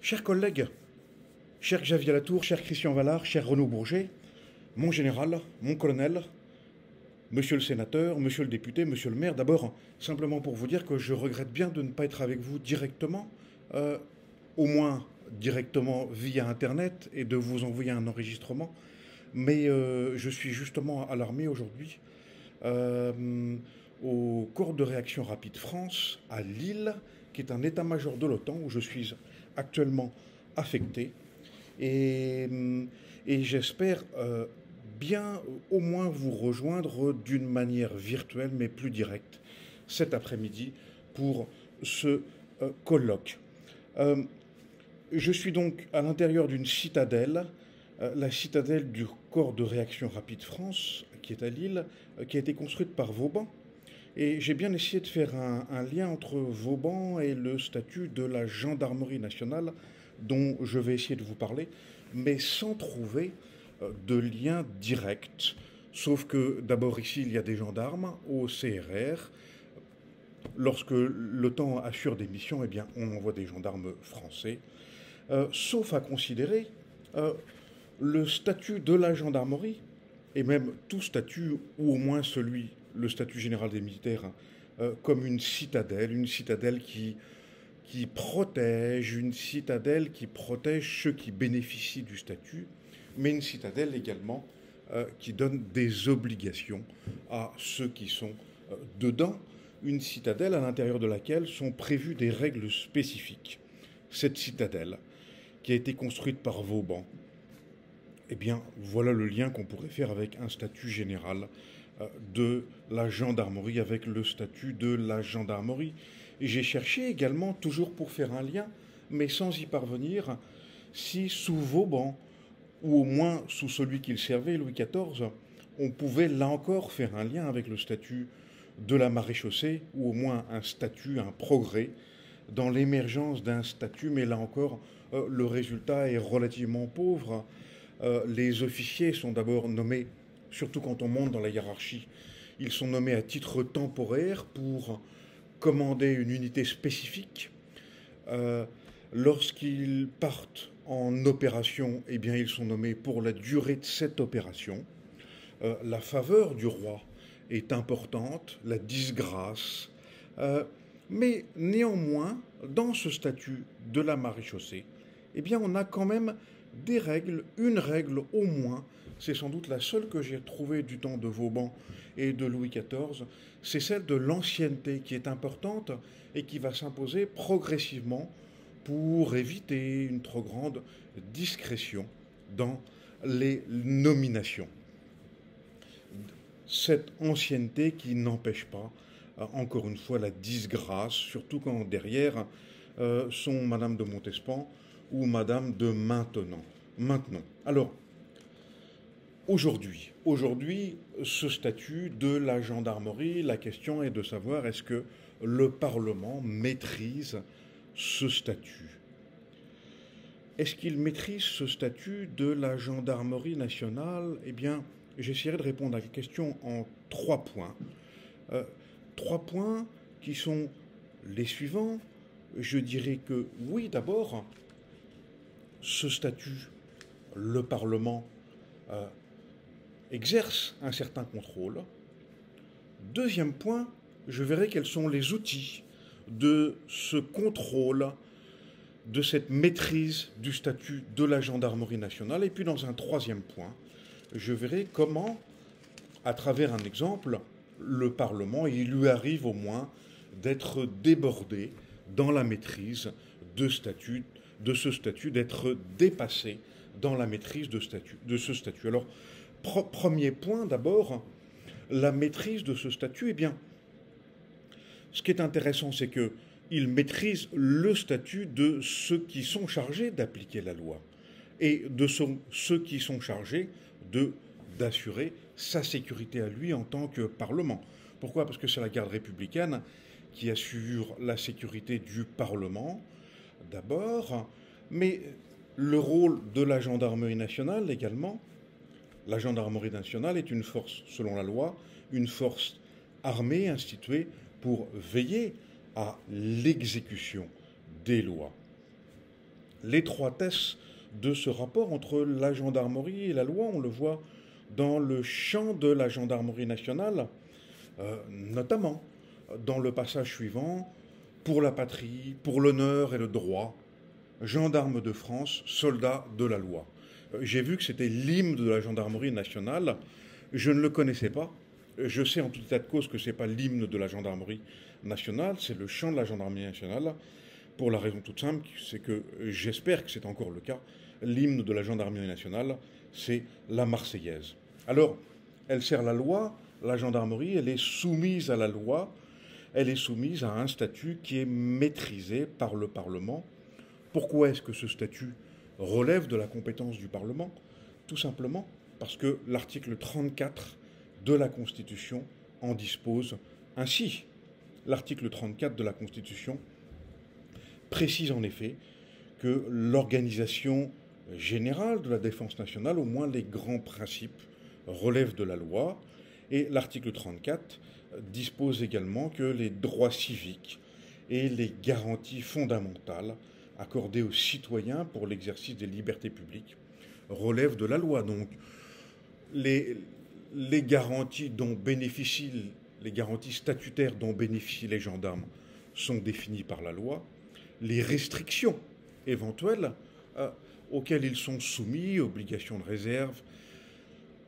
Chers collègues, cher Xavier Latour, cher Christian Vallard, cher Renaud Bourget, mon général, mon colonel, monsieur le sénateur, monsieur le député, monsieur le maire, d'abord, simplement pour vous dire que je regrette bien de ne pas être avec vous directement, au moins directement via Internet, et de vous envoyer un enregistrement. Mais je suis justement à l'armée aujourd'hui, au corps de réaction rapide France, à Lille, qui est un état-major de l'OTAN, où je suis actuellement affecté. Et, et j'espère bien au moins vous rejoindre d'une manière virtuelle, mais plus directe, cet après-midi, pour ce colloque. Je suis donc à l'intérieur d'une citadelle, la citadelle du corps de réaction rapide France, qui est à Lille, qui a été construite par Vauban. Et j'ai bien essayé de faire un lien entre Vauban et le statut de la gendarmerie nationale, dont je vais essayer de vous parler, mais sans trouver de lien direct. Sauf que d'abord ici, il y a des gendarmes au CRR. Lorsque l'OTAN assure des missions, eh bien, on envoie des gendarmes français. Sauf à considérer le statut de la gendarmerie, et même tout statut, ou au moins le statut général des militaires, comme une citadelle qui protège, une citadelle qui protège ceux qui bénéficient du statut, mais une citadelle également qui donne des obligations à ceux qui sont dedans, une citadelle à l'intérieur de laquelle sont prévues des règles spécifiques. Cette citadelle, qui a été construite par Vauban, eh bien, voilà le lien qu'on pourrait faire avec un statut général de la gendarmerie, avec le statut de la gendarmerie. Et j'ai cherché également, toujours pour faire un lien, mais sans y parvenir, si sous Vauban, ou au moins sous celui qu'il servait, Louis XIV, on pouvait là encore faire un lien avec le statut de la maréchaussée, ou au moins un statut, un progrès, dans l'émergence d'un statut, mais là encore, le résultat est relativement pauvre. Les officiers sont d'abord nommés, surtout quand on monte dans la hiérarchie, ils sont nommés à titre temporaire pour commander une unité spécifique. Lorsqu'ils partent en opération, eh bien, ils sont nommés pour la durée de cette opération. La faveur du roi est importante, la disgrâce, mais néanmoins, dans ce statut de la maréchaussée, eh bien, on a quand même des règles, une règle au moins, c'est sans doute la seule que j'ai trouvée du temps de Vauban et de Louis XIV, c'est celle de l'ancienneté qui est importante et qui va s'imposer progressivement pour éviter une trop grande discrétion dans les nominations. Cette ancienneté qui n'empêche pas, encore une fois, la disgrâce, surtout quand derrière sont Madame de Montespan ou Madame de Maintenon. Alors, aujourd'hui, ce statut de la gendarmerie, la question est de savoir est-ce que le Parlement maîtrise ce statut. Est-ce qu'il maîtrise ce statut de la gendarmerie nationale? Eh bien, j'essaierai de répondre à la question en 3 points. 3 points qui sont les suivants. Je dirais que oui, d'abord, ce statut, le Parlement exerce un certain contrôle. Deuxième point, je verrai quels sont les outils de ce contrôle, de cette maîtrise du statut de la gendarmerie nationale. Et puis dans un troisième point, je verrai comment, à travers un exemple, le Parlement, il lui arrive au moins d'être débordé dans la maîtrise de ce statut, d'être dépassé dans la maîtrise de ce statut. Alors, premier point d'abord, la maîtrise de ce statut, eh bien, ce qui est intéressant, c'est qu'il maîtrise le statut de ceux qui sont chargés d'appliquer la loi et de ceux qui sont chargés d'assurer sa sécurité à lui en tant que Parlement. Pourquoi? Parce que c'est la garde républicaine qui assure la sécurité du Parlement, d'abord, mais le rôle de la gendarmerie nationale également. La gendarmerie nationale est une force, selon la loi, une force armée instituée pour veiller à l'exécution des lois. l'étroitesse de ce rapport entre la gendarmerie et la loi. On le voit dans le champ de la gendarmerie nationale, notamment dans le passage suivant, pour la patrie, pour l'honneur et le droit, gendarmes de France, soldats de la loi. J'ai vu que c'était l'hymne de la gendarmerie nationale. Je ne le connaissais pas. Je sais en tout état de cause que ce n'est pas l'hymne de la gendarmerie nationale, c'est le chant de la gendarmerie nationale, pour la raison toute simple, c'est que j'espère que c'est encore le cas. L'hymne de la gendarmerie nationale, c'est la Marseillaise. Alors, elle sert la loi, la gendarmerie, elle est soumise à la loi, elle est soumise à un statut qui est maîtrisé par le Parlement. Pourquoi est-ce que ce statut relève de la compétence du Parlement? Tout simplement parce que l'article 34 de la Constitution en dispose ainsi. L'article 34 de la Constitution précise en effet que l'organisation générale de la défense nationale, au moins les grands principes, relèvent de la loi. Et l'article 34 dispose également que les droits civiques et les garanties fondamentales accordées aux citoyens pour l'exercice des libertés publiques relèvent de la loi. Donc, les garanties dont bénéficient, les garanties statutaires dont bénéficient les gendarmes sont définies par la loi. Les restrictions éventuelles auxquelles ils sont soumis, obligations de réserve,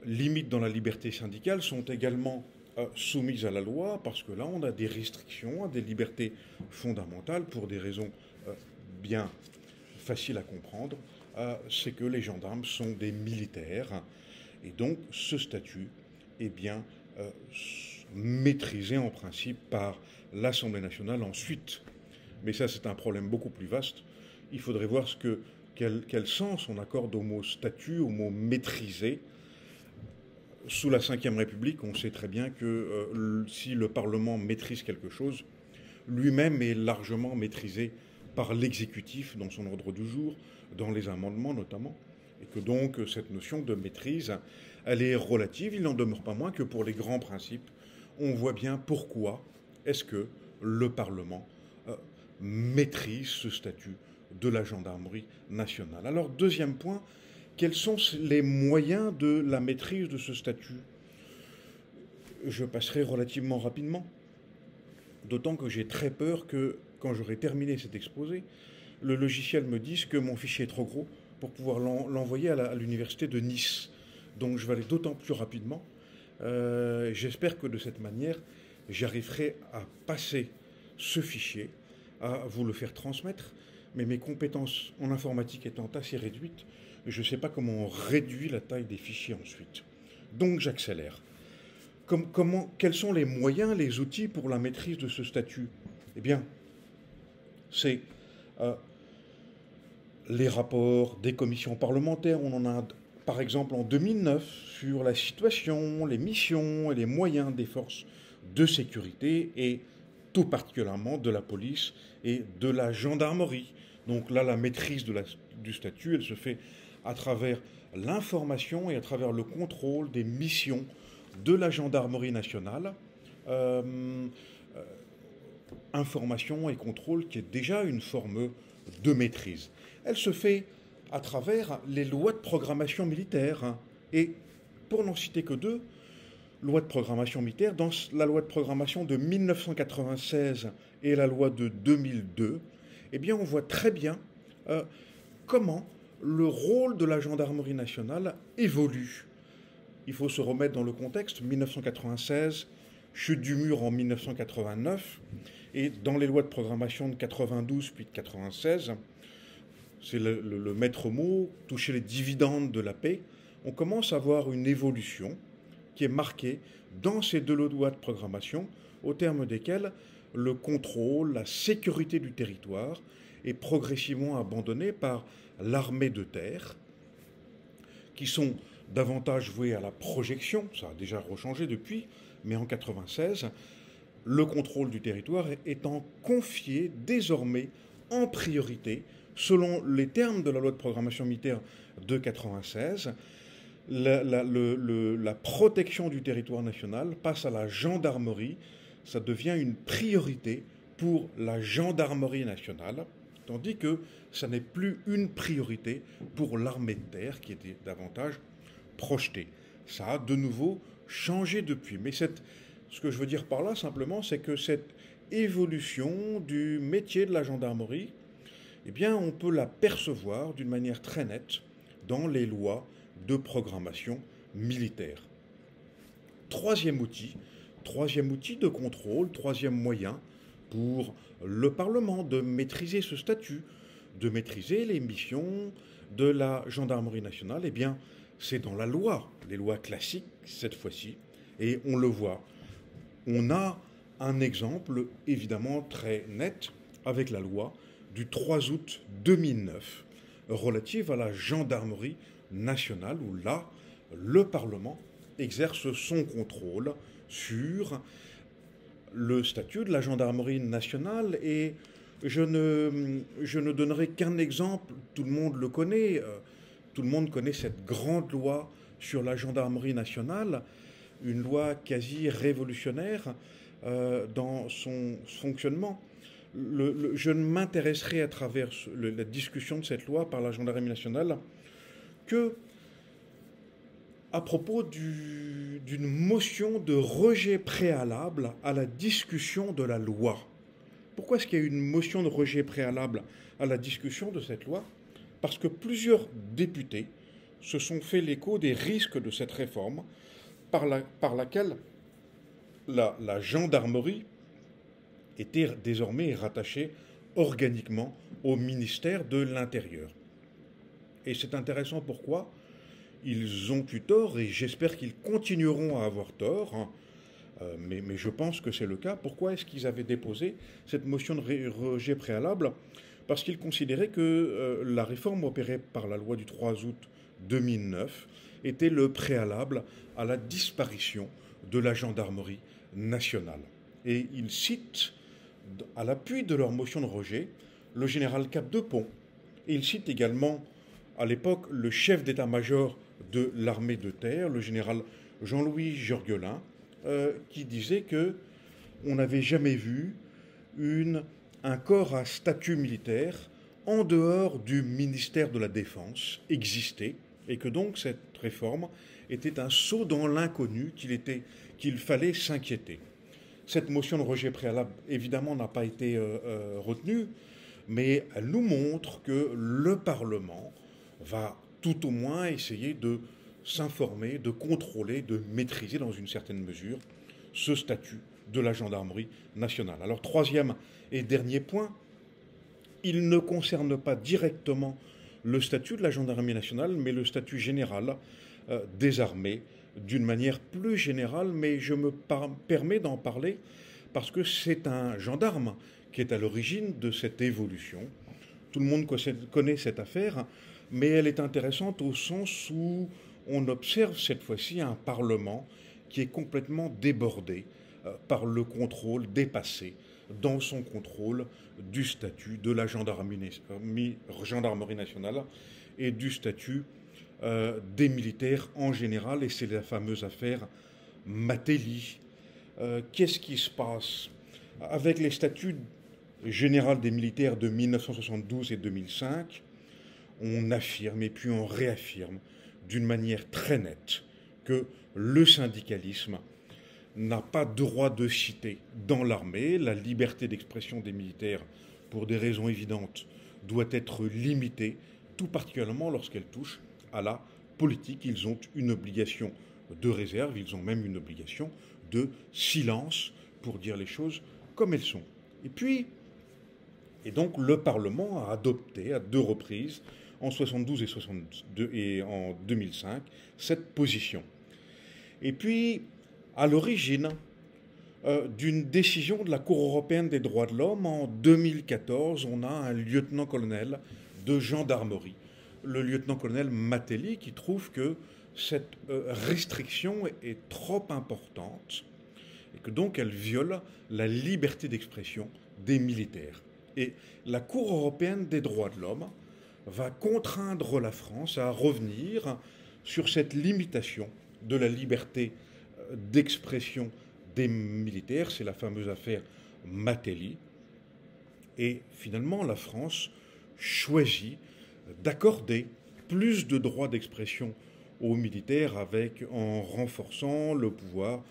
limites dans la liberté syndicale, sont également soumises à la loi, parce que là, on a des restrictions à des libertés fondamentales pour des raisons bien faciles à comprendre. C'est que les gendarmes sont des militaires, et donc ce statut est bien maîtrisé en principe par l'Assemblée nationale ensuite. Mais ça, c'est un problème beaucoup plus vaste. Il faudrait voir quel sens on accorde au mot statut, au mot maîtriser. Sous la Ve République, on sait très bien que si le Parlement maîtrise quelque chose, lui-même est largement maîtrisé par l'exécutif dans son ordre du jour, dans les amendements notamment, et que donc cette notion de maîtrise, elle est relative. Il n'en demeure pas moins que pour les grands principes, on voit bien pourquoi est-ce que le Parlement maîtrise ce statut de la gendarmerie nationale. Alors, deuxième point, quels sont les moyens de la maîtrise de ce statut? Je passerai relativement rapidement, d'autant que j'ai très peur que, quand j'aurai terminé cet exposé, le logiciel me dise que mon fichier est trop gros pour pouvoir l'envoyer à l'université de Nice. Donc je vais aller d'autant plus rapidement. J'espère que de cette manière, j'arriverai à passer ce fichier, à vous le faire transmettre, mais mes compétences en informatique étant assez réduites, je ne sais pas comment on réduit la taille des fichiers ensuite. Donc j'accélère. Quels sont les moyens, les outils pour la maîtrise de ce statut? Eh bien, c'est les rapports des commissions parlementaires. On en a, par exemple, en 2009, sur la situation, les missions et les moyens des forces de sécurité, et tout particulièrement de la police et de la gendarmerie. Donc là, la maîtrise du statut, elle se fait à travers l'information et à travers le contrôle des missions de la gendarmerie nationale. Information et contrôle qui est déjà une forme de maîtrise. Elle se fait à travers les lois de programmation militaire. Et pour n'en citer que deux, loi de programmation militaire, dans la loi de programmation de 1996 et la loi de 2002, eh bien on voit très bien comment le rôle de la gendarmerie nationale évolue. Il faut se remettre dans le contexte. 1996, chute du mur en 1989, et dans les lois de programmation de 92 puis de 96, c'est le maître mot, toucher les dividendes de la paix, on commence à voir une évolution qui est marquée dans ces deux lois de programmation, au terme desquelles le contrôle, la sécurité du territoire est progressivement abandonné par l'armée de terre, qui sont davantage voués à la projection. Ça a déjà rechangé depuis, mais en 1996, le contrôle du territoire étant confié désormais en priorité, selon les termes de la loi de programmation militaire de 1996, la protection du territoire national passe à la gendarmerie. Ça devient une priorité pour la gendarmerie nationale. tandis que ça n'est plus une priorité pour l'armée de terre qui était davantage projetée. Ça a de nouveau changé depuis. Mais ce que je veux dire par là simplement, c'est que cette évolution du métier de la gendarmerie, eh bien, on peut la percevoir d'une manière très nette dans les lois de programmation militaire. Troisième outil de contrôle, troisième moyen pour le Parlement de maîtriser ce statut, de maîtriser les missions de la gendarmerie nationale, eh bien, c'est dans la loi, les lois classiques cette fois-ci, et on le voit. On a un exemple évidemment très net avec la loi du 3 août 2009 relative à la gendarmerie nationale, où là, le Parlement exerce son contrôle sur le statut de la gendarmerie nationale. Et je ne donnerai qu'un exemple, tout le monde le connaît, tout le monde connaît cette grande loi sur la gendarmerie nationale, une loi quasi révolutionnaire dans son fonctionnement. Je ne m'intéresserai à travers la discussion de cette loi par la gendarmerie nationale que à propos d'une motion de rejet préalable à la discussion de la loi. Pourquoi est-ce qu'il y a eu une motion de rejet préalable à la discussion de cette loi? Parce que plusieurs députés se sont fait l'écho des risques de cette réforme par laquelle la gendarmerie était désormais rattachée organiquement au ministère de l'Intérieur. Et c'est intéressant pourquoi ils ont eu tort, et j'espère qu'ils continueront à avoir tort, mais je pense que c'est le cas. Pourquoi est-ce qu'ils avaient déposé cette motion de rejet préalable? Parce qu'ils considéraient que la réforme opérée par la loi du 3 août 2009 était le préalable à la disparition de la gendarmerie nationale. Et ils citent, à l'appui de leur motion de rejet, le général Capdepont. Et ils citent également, à l'époque, le chef d'état-major de l'armée de terre, le général Jean-Louis Georgelin, qui disait qu'on n'avait jamais vu un corps à statut militaire en dehors du ministère de la Défense exister, et que donc cette réforme était un saut dans l'inconnu, qu'il fallait s'inquiéter. Cette motion de rejet préalable, évidemment, n'a pas été retenue, mais elle nous montre que le Parlement va tout au moins essayer de s'informer, de contrôler, de maîtriser dans une certaine mesure ce statut de la gendarmerie nationale. Alors, troisième et dernier point, il ne concerne pas directement le statut de la gendarmerie nationale, mais le statut général des armées, d'une manière plus générale, mais je me permets d'en parler parce que c'est un gendarme qui est à l'origine de cette évolution. Tout le monde connaît cette affaire, mais elle est intéressante au sens où on observe cette fois-ci un Parlement qui est complètement débordé par le contrôle, dépassé dans son contrôle du statut de la gendarmerie nationale et du statut des militaires en général. Et c'est la fameuse affaire Matteli. Qu'est-ce qui se passe avec les statuts généraux des militaires de 1972 et 2005? On affirme et puis on réaffirme d'une manière très nette que le syndicalisme n'a pas droit de citer dans l'armée. La liberté d'expression des militaires, pour des raisons évidentes, doit être limitée, tout particulièrement lorsqu'elle touche à la politique. Ils ont une obligation de réserve, ils ont même une obligation de silence pour dire les choses comme elles sont. Et donc le Parlement a adopté à 2 reprises, en 72 et 62 et en 2005, cette position. Et puis, à l'origine d'une décision de la Cour européenne des droits de l'homme, en 2014, on a un lieutenant-colonel de gendarmerie, le lieutenant-colonel Matteli, qui trouve que cette restriction est trop importante et que donc elle viole la liberté d'expression des militaires. Et la Cour européenne des droits de l'homme va contraindre la France à revenir sur cette limitation de la liberté d'expression des militaires. C'est la fameuse affaire Matteli. Et finalement, la France choisit d'accorder plus de droits d'expression aux militaires en renforçant le pouvoir,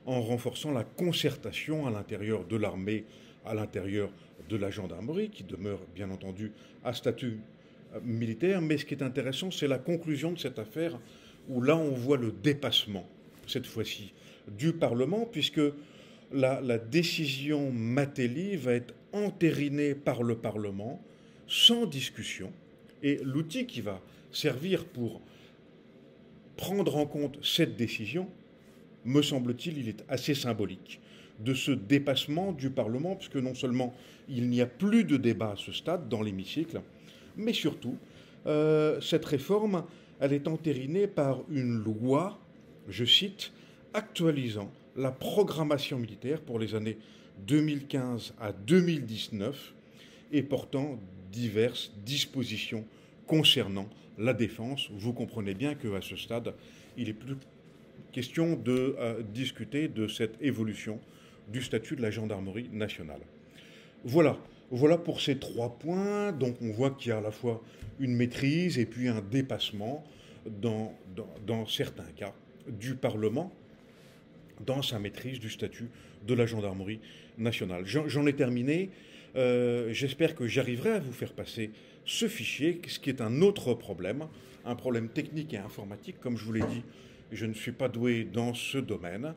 en renforçant la concertation à l'intérieur de l'armée, à l'intérieur de la gendarmerie, qui demeure bien entendu à statut militaire. Mais ce qui est intéressant, c'est la conclusion de cette affaire, où là on voit le dépassement, cette fois-ci, du Parlement, puisque la décision Mattei va être entérinée par le Parlement, sans discussion, et l'outil qui va servir pour prendre en compte cette décision, me semble-t-il, il est assez symbolique de ce dépassement du Parlement, puisque non seulement il n'y a plus de débat à ce stade dans l'hémicycle, mais surtout, cette réforme, elle est entérinée par une loi, je cite, actualisant la programmation militaire pour les années 2015 à 2019 et portant diverses dispositions concernant la défense. Vous comprenez bien qu'à ce stade, il est plus question de discuter de cette évolution du statut de la gendarmerie nationale. Voilà pour ces 3 points. Donc on voit qu'il y a à la fois une maîtrise et puis un dépassement dans certains cas du Parlement dans sa maîtrise du statut de la gendarmerie nationale. J'en ai terminé. J'espère que j'arriverai à vous faire passer ce fichier, ce qui est un autre problème, un problème technique et informatique. Comme je vous l'ai dit, je ne suis pas doué dans ce domaine.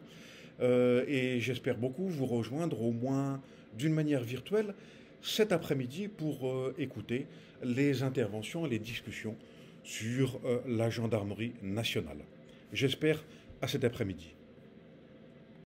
Et j'espère beaucoup vous rejoindre au moins d'une manière virtuelle cet après-midi pour écouter les interventions et les discussions sur la gendarmerie nationale. J'espère à cet après-midi.